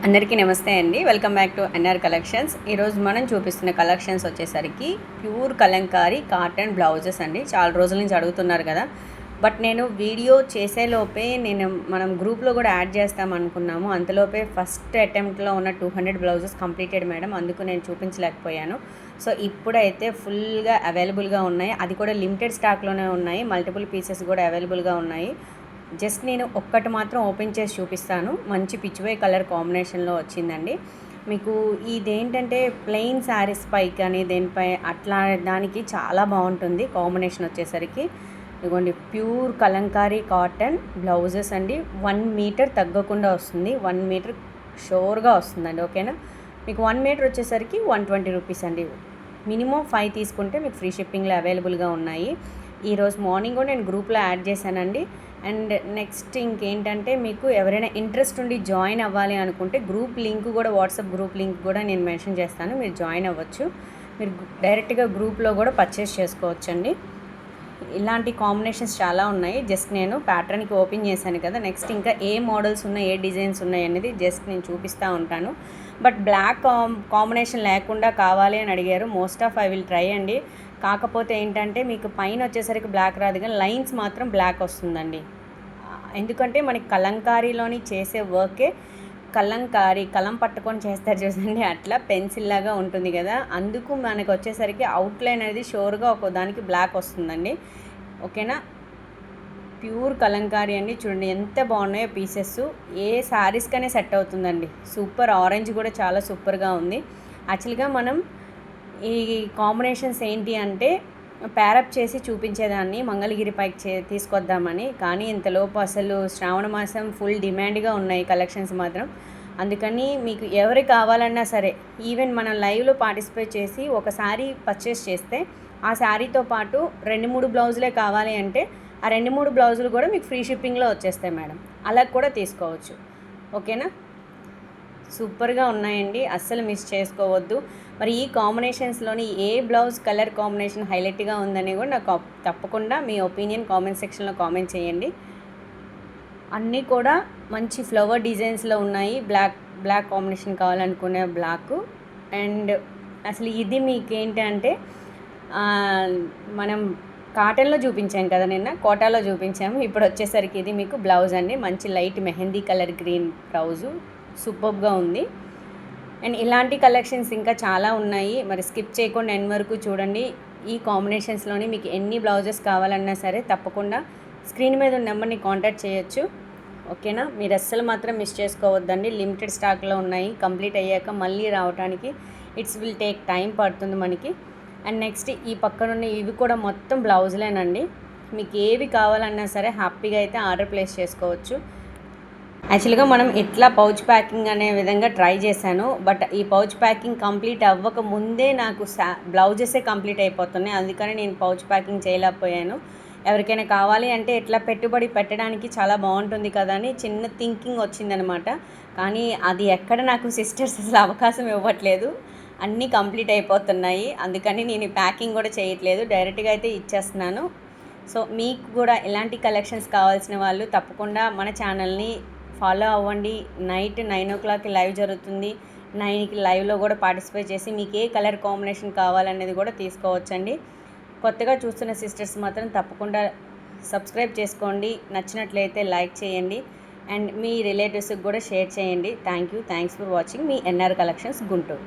అందరికీ నమస్తే అండి. Welcome back to NR collections. ఈరోజు మనం చూపిస్తున్న కలెక్షన్స్ వచ్చేసరికి ప్యూర్ కలంకారీ కాటన్ బ్లౌజెస్ అండి. చాలా రోజుల నుంచి అడుగుతున్నారు కదా. బట్ నేను వీడియో చేసేలోపే మనం గ్రూప్లో కూడా యాడ్ చేస్తాం అనుకున్నాము. అంతలోపే ఫస్ట్ అటెంప్ట్లో ఉన్న 200 బ్లౌజెస్ కంప్లీటెడ్ మేడం. అందుకు నేను చూపించలేకపోయాను. సో ఇప్పుడైతే ఫుల్గా అవైలబుల్గా ఉన్నాయి. అది కూడా లిమిటెడ్ స్టాక్లోనే ఉన్నాయి. మల్టిపుల్ పీసెస్ కూడా అవైలబుల్గా ఉన్నాయి. జస్ట్ నేను ఒక్కటి మాత్రం ఓపెన్ చేసి చూపిస్తాను. మంచి పిచ్చివై కలర్ కాంబినేషన్లో వచ్చిందండి. మీకు ఇదేంటంటే ప్లెయిన్ శారీస్ పై కానీ దేనిపై అట్లా దానికి చాలా బాగుంటుంది కాంబినేషన్ వచ్చేసరికి. ఇదిగోండి ప్యూర్ కలంకారీ కాటన్ బ్లౌజెస్ అండి. 1 మీటర్ తగ్గకుండా వస్తుంది. 1 మీటర్ షోర్గా వస్తుందండి. ఓకేనా. మీకు 1 మీటర్ వచ్చేసరికి 120 రూపీస్ అండి. మినిమం 5 తీసుకుంటే మీకు ఫ్రీ షిప్పింగ్లో అవైలబుల్గా ఉన్నాయి. ఈరోజు మార్నింగ్ కూడా నేను గ్రూప్లో యాడ్ చేశానండి. అండ్ నెక్స్ట్ ఇంకేంటంటే మీకు ఎవరైనా ఇంట్రెస్ట్ ఉండి జాయిన్ అవ్వాలి అనుకుంటే గ్రూప్ లింక్ కూడా, వాట్సాప్ గ్రూప్ లింక్ కూడా నేను మెన్షన్ చేస్తాను. మీరు జాయిన్ అవ్వచ్చు. మీరు డైరెక్ట్గా గ్రూప్లో కూడా పర్చేస్ చేసుకోవచ్చండి. ఇలాంటి కాంబినేషన్స్ చాలా ఉన్నాయి. జస్ట్ నేను ప్యాటర్న్కి ఓపెన్ చేశాను కదా. నెక్స్ట్ ఇంకా ఏ మోడల్స్ ఉన్నాయి, ఏ డిజైన్స్ ఉన్నాయి అనేది జస్ట్ నేను చూపిస్తూ ఉంటాను. బట్ బ్లాక్ కాంబినేషన్ లేకుండా కావాలి అని అడిగారు. Most of I will try అండి. కాకపోతే ఏంటంటే మీకు పైన వచ్చేసరికి బ్లాక్ రాదు, కానీ లైన్స్ మాత్రం బ్లాక్ వస్తుందండి. ఎందుకంటే మనకి కలంకారీలోని చేసే వర్కే కలంకారీ, కలం పట్టుకొని చేస్తారు చూసండి, అట్లా పెన్సిల్ లాగా ఉంటుంది కదా. అందుకు మనకు వచ్చేసరికి అవుట్లైన్ అనేది షోర్గా ఒక దానికి బ్లాక్ వస్తుందండి. ఓకేనా. ప్యూర్ కలంకారీ అండి. చూడండి ఎంత బాగున్నాయో పీసెస్. ఏ శారీస్కనే సెట్ అవుతుందండి. సూపర్. ఆరెంజ్ కూడా చాలా సూపర్గా ఉంది. యాక్చువల్గా మనం ఈ కాంబినేషన్స్ ఏంటి అంటే ప్యారప్ చేసి చూపించేదాన్ని మంగళగిరి పైకి తీసుకొద్దామని. కానీ ఇంతలోపు అసలు శ్రావణ మాసం ఫుల్ డిమాండ్గా ఉన్నాయి కలెక్షన్స్ మాత్రం. అందుకని మీకు ఎవరికి కావాలన్నా సరే, ఈవెన్ మనం లైవ్లో పార్టిసిపేట్ చేసి ఒక శారీ పర్చేస్ చేస్తే ఆ శారీతో పాటు 2-3 బ్లౌజులే కావాలి అంటే ఆ 2-3 బ్లౌజులు కూడా మీకు ఫ్రీ షిప్పింగ్లో వచ్చేస్తాయి మేడం. అలా కూడా తీసుకోవచ్చు. ఓకేనా. సూపర్గా ఉన్నాయండి. అస్సలు మిస్ చేసుకోవద్దు. మరి ఈ కాంబినేషన్స్లోని ఏ బ్లౌజ్ కలర్ కాంబినేషన్ హైలైట్గా ఉందని కూడా నాకు తప్పకుండా మీ ఒపీనియన్ కామెంట్ సెక్షన్లో కామెంట్ చేయండి. అన్నీ కూడా మంచి ఫ్లవర్ డిజైన్స్లో ఉన్నాయి. బ్లాక్ కాంబినేషన్ కావాలనుకునే బ్లాక్. అండ్ అసలు ఇది మీకేంటంటే మనం కాటన్లో చూపించాం కదా, నిన్న కోటాలో చూపించాము. ఇప్పుడు వచ్చేసరికి ఇది మీకు బ్లౌజ్ అండి. మంచి light mehndi colour green blouse. సూపర్గా ఉంది. అండ్ ఇలాంటి కలెక్షన్స్ ఇంకా చాలా ఉన్నాయి. మరి స్కిప్ చేయకుండా ఎండ్ వరకు చూడండి. ఈ కాంబినేషన్స్లోని మీకు ఎన్ని బ్లౌజెస్ కావాలన్నా సరే తప్పకుండా స్క్రీన్ మీద ఉన్న నెంబర్ని కాంటాక్ట్ చేయొచ్చు. ఓకేనా. మీరు అస్సలు మాత్రం మిస్ చేసుకోవద్దండి. లిమిటెడ్ స్టాక్లో ఉన్నాయి. కంప్లీట్ అయ్యాక మళ్ళీ రావడానికి ఇట్స్ విల్ టేక్ టైం పడుతుంది మనకి. అండ్ నెక్స్ట్ ఈ పక్కనున్న ఇవి కూడా మొత్తం బ్లౌజులేనండి. మీకు ఏవి కావాలన్నా సరే హ్యాపీగా అయితే ఆర్డర్ ప్లేస్ చేసుకోవచ్చు. యాక్చువల్గా మనం ఇట్లా పౌచ్ ప్యాకింగ్ అనే విధంగా ట్రై చేశాను. బట్ ఈ పౌచ్ ప్యాకింగ్ కంప్లీట్ అవ్వక ముందే నాకు బ్లౌజెసే కంప్లీట్ అయిపోతున్నాయి. అందుకని నేను పౌచ్ ప్యాకింగ్ చేయలేకపోయాను. ఎవరికైనా కావాలి అంటే ఇట్లా పెట్టుబడి పెట్టడానికి చాలా బాగుంటుంది కదా అని చిన్న థింకింగ్ వచ్చిందనమాట. కానీ అది ఎక్కడ నాకు సిస్టర్స్ అసలు అవకాశం ఇవ్వట్లేదు. అన్నీ కంప్లీట్ అయిపోతున్నాయి. అందుకని నేను ప్యాకింగ్ కూడా చేయట్లేదు. డైరెక్ట్గా అయితే ఇచ్చేస్తున్నాను. సో మీకు కూడా ఇలాంటి కలెక్షన్స్ కావాల్సిన వాళ్ళు తప్పకుండా మన ఛానల్ని ఫాలో అవ్వండి. నైట్ 9 o'clock లైవ్ జరుగుతుంది. 9కి లైవ్లో కూడా పార్టిసిపేట్ చేసి మీకు ఏ కలర్ కాంబినేషన్ కావాలనేది కూడా తీసుకోవచ్చండి. కొత్తగా చూస్తున్న సిస్టర్స్ మాత్రం తప్పకుండా సబ్స్క్రైబ్ చేసుకోండి. నచ్చినట్లయితే లైక్ చేయండి. అండ్ మీ రిలేటివ్స్కి కూడా షేర్ చేయండి. Thanks for watching. మీ ఎన్ఆర్ కలెక్షన్స్ గుంటూరు.